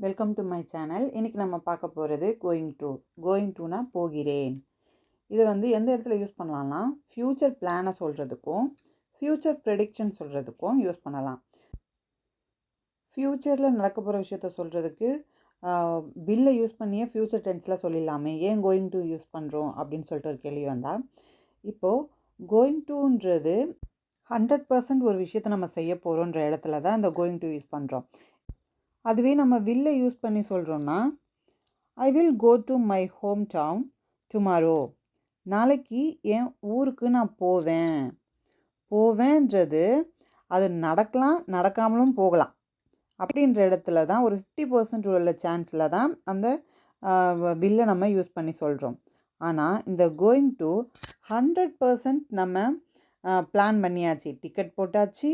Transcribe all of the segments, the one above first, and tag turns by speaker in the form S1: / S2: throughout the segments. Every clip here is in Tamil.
S1: Welcome to my channel. இன்றைக்கி நம்ம பார்க்க போகிறது கோயிங் டுனா போகிறேன். இதை எந்த இடத்துல யூஸ் பண்ணலாம்னா ஃப்யூச்சர் பிளானை சொல்கிறதுக்கும் ஃப்யூச்சர் ப்ரெடிக்ஷன் சொல்கிறதுக்கும் யூஸ் பண்ணலாம். ஃப்யூச்சரில் நடக்க போகிற விஷயத்த சொல்கிறதுக்கு வில்லை யூஸ் பண்ணியே ஃப்யூச்சர் டென்ஸில் சொல்லிடலாமே, ஏன் கோயிங் டு யூஸ் பண்ணுறோம் அப்படின்னு சொல்லிட்டு ஒரு கேள்வி வந்தால், இப்போது கோயிங் டுன்றது 100% ஒரு விஷயத்தை நம்ம செய்ய போகிறோன்ற இடத்துல தான் இந்த கோயிங் டு யூஸ் பண்ணுறோம். அதுவே நம்ம வில்லை யூஸ் பண்ணி சொல்கிறோன்னா, I will go to my home town tomorrow. நாளைக்கு என் ஊருக்கு நான் போவேன்றது அது நடக்கலாம், நடக்காமலும் போகலாம். அப்படின்ற இடத்துல தான் ஒரு 50% உள்ள சான்ஸில் தான் அந்த வில்லை நம்ம யூஸ் பண்ணி சொல்கிறோம். ஆனால் இந்த கோயிங் டு 100% நம்ம பிளான் பண்ணியாச்சு, டிக்கெட் போட்டாச்சு,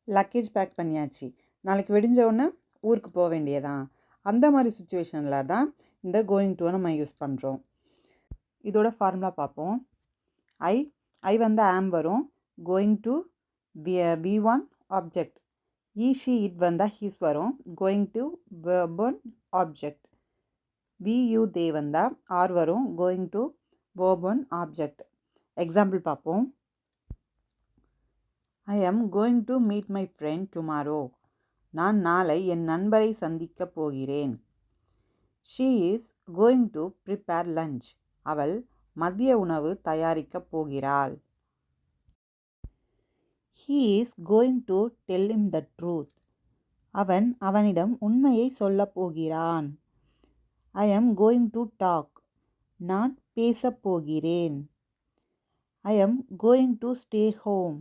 S1: லக்கேஜ் பேக் பண்ணியாச்சு, நாளைக்கு வெடிஞ்சவுடனே ஊருக்கு போக வேண்டியதான். அந்த மாதிரி சுச்சுவேஷனில் தான் இந்த கோயிங் டுவை நம்ம யூஸ் பண்ணுறோம். இதோட ஃபார்முலா பார்ப்போம். ஐ ஆம் வரும், going to V1 object, she it he's வரும், going to verb one object, you they are வரும், going to verb one object. Example பார்ப்போம். I am going to meet my friend tomorrow. நான் நாளை என் நண்பரை சந்திக்கப் போகிறேன். She is going to prepare lunch. அவள் மதிய உணவு தயாரிக்கப் போகிறாள். He is going to tell him the truth. அவன் அவனிடம் உண்மையை சொல்லப் போகிறான். ஐ ஆம் கோயிங் டு டாக். நான் பேசப் போகிறேன். ஐ am going to stay home.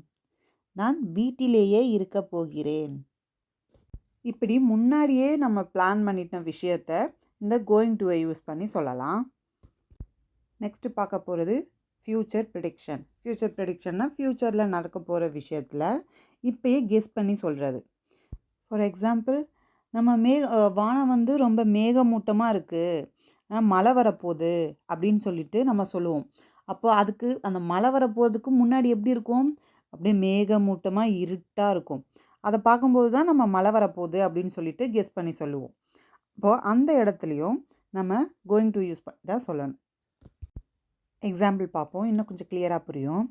S1: நான் வீட்டிலேயே இருக்கப் போகிறேன். இப்படி முன்னாடியே நம்ம பிளான் பண்ணிட்ட விஷயத்த இந்த கோயிங் டுவை யூஸ் பண்ணி சொல்லலாம். நெக்ஸ்ட்டு பார்க்க போகிறது ஃப்யூச்சர் ப்ரெடிக்ஷன். ஃப்யூச்சர் ப்ரெடிக்ஷன்னா ஃப்யூச்சரில் நடக்க போகிற விஷயத்தில் இப்போயே கெஸ் பண்ணி சொல்கிறது. ஃபார் எக்ஸாம்பிள், நம்ம வானம் ரொம்ப மேகமூட்டமாக இருக்குது, மழை வரப்போகுது அப்படின்னு சொல்லிட்டு நம்ம சொல்லுவோம். அப்போ அதுக்கு அந்த மழை வரப்போகிறதுக்கு முன்னாடி எப்படி இருக்கும், அப்படியே மேகமூட்டமாக இருட்டாக இருக்கும். அதை பார்க்கும்போது தான் நம்ம மழை வரப்போகுது அப்படின்னு சொல்லிட்டு கெஸ் பண்ணி சொல்லுவோம். அப்போது அந்த இடத்துலையும் நம்ம கோயிங் டு யூஸ் பண்ணி தான் சொல்லணும். எக்ஸாம்பிள் பார்ப்போம், இன்னும் கொஞ்சம் கிளியராக புரியும்.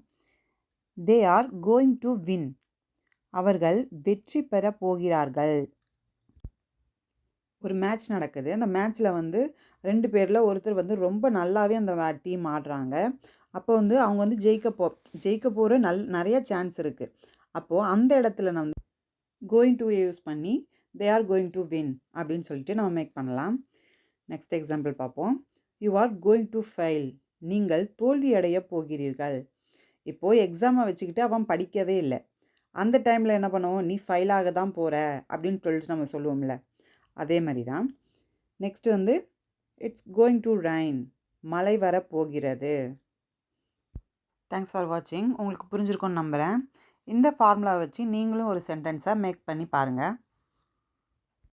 S1: They are going to win. அவர்கள் வெற்றி பெற போகிறார்கள். ஒரு மேட்ச் நடக்குது. அந்த மேட்ச்சில் 2 பேரில் ஒருத்தர் ரொம்ப நல்லாவே அந்த டீம் ஆடுறாங்க. அப்போ அவங்க ஜெயிக்க போகிற நிறைய சான்ஸ் இருக்குது. அப்போது அந்த இடத்துல நம்ம கோயிங் டு யூஸ் பண்ணி they are going to win அப்படின்னு சொல்லிட்டு நம்ம மேக் பண்ணலாம். நெக்ஸ்ட் எக்ஸாம்பிள் பார்ப்போம். You are going to fail. நீங்கள் தோல்வி அடைய போகிறீர்கள். இப்போது எக்ஸாமை வச்சுக்கிட்டு அவன் படிக்கவே இல்லை. அந்த டைமில் என்ன பண்ணுவோம், நீ ஃபெயிலாக தான் போகிற அப்படின்னு சொல்லிட்டு நம்ம சொல்லுவோம்ல, அதே மாதிரி தான். Next it's going to rain. மழை வர போகிறது. தேங்க்ஸ் ஃபார் வாட்சிங். உங்களுக்கு புரிஞ்சிருக்கும்னு நம்புகிறேன். இந்த ஃபார்முலா வச்சு நீங்களும் ஒரு சென்டென்ஸை மேக் பண்ணி பாருங்கள்.